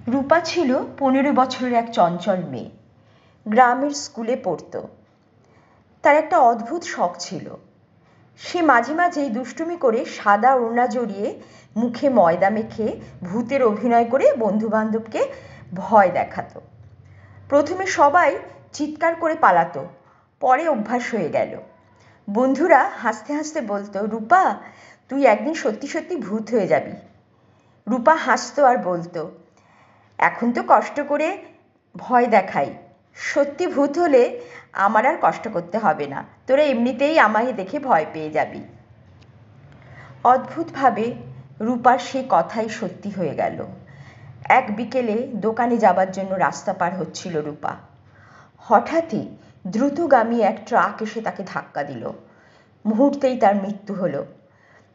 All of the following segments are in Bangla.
রূপা ছিল 15 বছরের এক চঞ্চল মেয়ে। গ্রামের স্কুলে পড়তো। তার একটা অদ্ভুত শখ ছিল। সে মাঝে মাঝেই দুষ্টুমি করে সাদা ওড়না জড়িয়ে মুখে ময়দা মেখে ভূতের অভিনয় করে বন্ধুবান্ধবকে ভয় দেখাতো। প্রথমে সবাই চিৎকার করে পালাতো, পরে অভ্যাস হয়ে গেল। বন্ধুরা হাসতে হাসতে বলতো, রূপা তুই একদিন সত্যি সত্যি ভূত হয়ে যাবি। রূপা হাসতো আর বলতো, এখন তো কষ্ট করে ভয় দেখাই, সত্যি ভূত হলে আমার আর কষ্ট করতে হবে না, তোরা এমনিতেই আমায় দেখে ভয় পেয়ে যাবি। অদ্ভুতভাবে রূপার সেই কথাই সত্যি হয়ে গেল। এক বিকেলে দোকানে যাবার জন্য রাস্তা পার হচ্ছিল রূপা। হঠাৎই দ্রুতগামী এক ট্রাক এসে তাকে ধাক্কা দিল। মুহূর্তেই তার মৃত্যু হলো।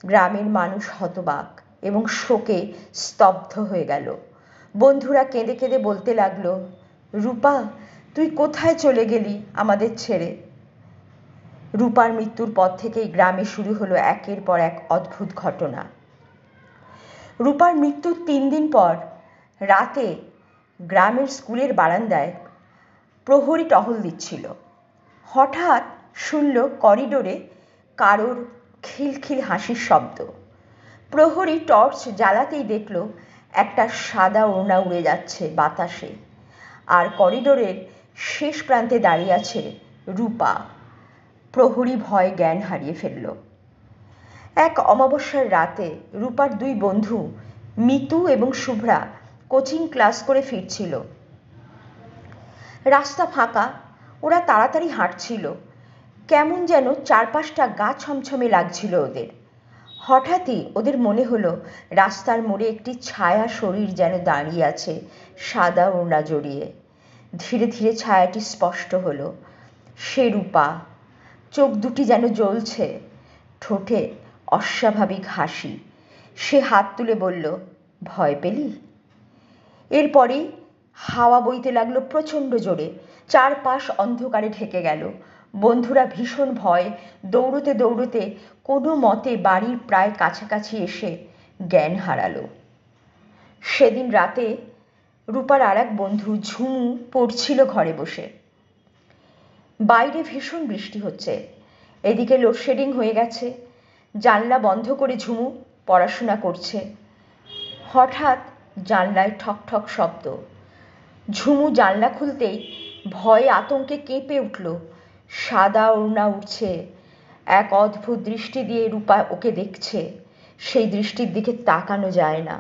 গ্রামের মানুষ হতবাক এবং শোকে স্তব্ধ হয়ে গেল। বন্ধুরা কেঁদে কেঁদে বলতে লাগলো, রূপা তুই কোথায় চলে গেলি আমাদের ছেড়ে। রূপার মৃত্যুর পর থেকেই গ্রামে শুরু হলো একের পর এক অদ্ভুত ঘটনা। রূপার মৃত্যুর 3 দিন পর রাতে গ্রামের স্কুলের বারান্দায় প্রহরী টহল দিচ্ছিল। হঠাৎ শুনল করিডোরে কারোর খিলখিল হাসির শব্দ। প্রহরী টর্চ জ্বালাতেই দেখল একটা সাদা ওড়না উড়ে যাচ্ছে বাতাসে, আর করিডোরের শেষ প্রান্তে দাঁড়িয়ে আছে রূপা। প্রহরী ভয়ে জ্ঞান হারিয়ে ফেলল। এক অমাবস্যার রাতে রূপার 2 বন্ধু মিতু এবং শুভ্রা কোচিং ক্লাস করে ফিরছিল। রাস্তা ফাঁকা, ওরা তাড়াতাড়ি হাঁটছিল। কেমন যেন চারপাশটা গা ছমছমে লাগছিল ওদের। হঠাৎই ওদের মনে হলো রাস্তার মোড়ে একটি ছায়া শরীর যেন দাঁড়িয়ে আছে সাদা ওড়না জড়িয়ে। ধীরে ধীরে ছায়াটি স্পষ্ট হলো। সে রূপা। চোখ দুটি যেন জ্বলছে, ঠোঁটে অস্বাভাবিক হাসি। সে হাত তুলে বলল, ভয় পেলি? এরপরেই হাওয়া বইতে লাগলো প্রচণ্ড জোরে। চারপাশ অন্ধকারে ঢেকে গেল। বন্ধুরা ভীষণ ভয়ে দৌড়তে দৌড়তে কোনো মতে বাড়ির প্রায় কাছাকাছি এসে জ্ঞান হারালো। সেদিন রাতে রূপার আর এক বন্ধু ঝুমু পড়ছিল ঘরে বসে। বাইরে ভীষণ বৃষ্টি হচ্ছে, এদিকে লোডশেডিং হয়ে গেছে। জানলা বন্ধ করে ঝুমু পড়াশোনা করছে। হঠাৎ জানলায় ঠক ঠক শব্দ। ঝুমু জানলা খুলতেই ভয়ে আতঙ্কে কেঁপে উঠল। সাদা ওড়না উঠছে। এক অদ্ভুত দৃষ্টি দিয়ে রূপা ওকে দেখছে। সেই দৃষ্টির দিকে তাকানো যায় না।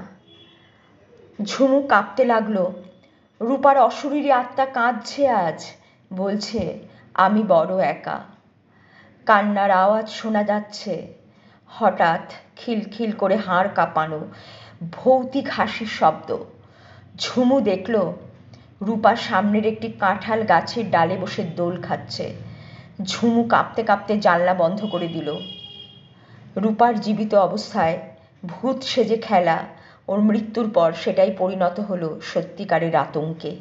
ঝুমু কাঁপতে লাগলো। রূপার অশরীরী আত্মা কাঁদছে আজ, বলছে, আমি বড় একা। কান্নার আওয়াজ শোনা যাচ্ছে। হঠাৎ খিলখিল করে হাড় কাঁপানো ভৌতিক হাসির শব্দ। ঝুমু দেখল রূপা সামনের একটি কাঁঠাল গাছের ডালে বসে দোল খাচ্ছে। ঝুমু কাঁপতে কাঁপতে জানলা বন্ধ করে দিল। রূপার জীবিত অবস্থায় ভূত সেজে খেলা ওর মৃত্যুর পর সেটাই পরিণত হলো সত্যিকারের আতঙ্কে।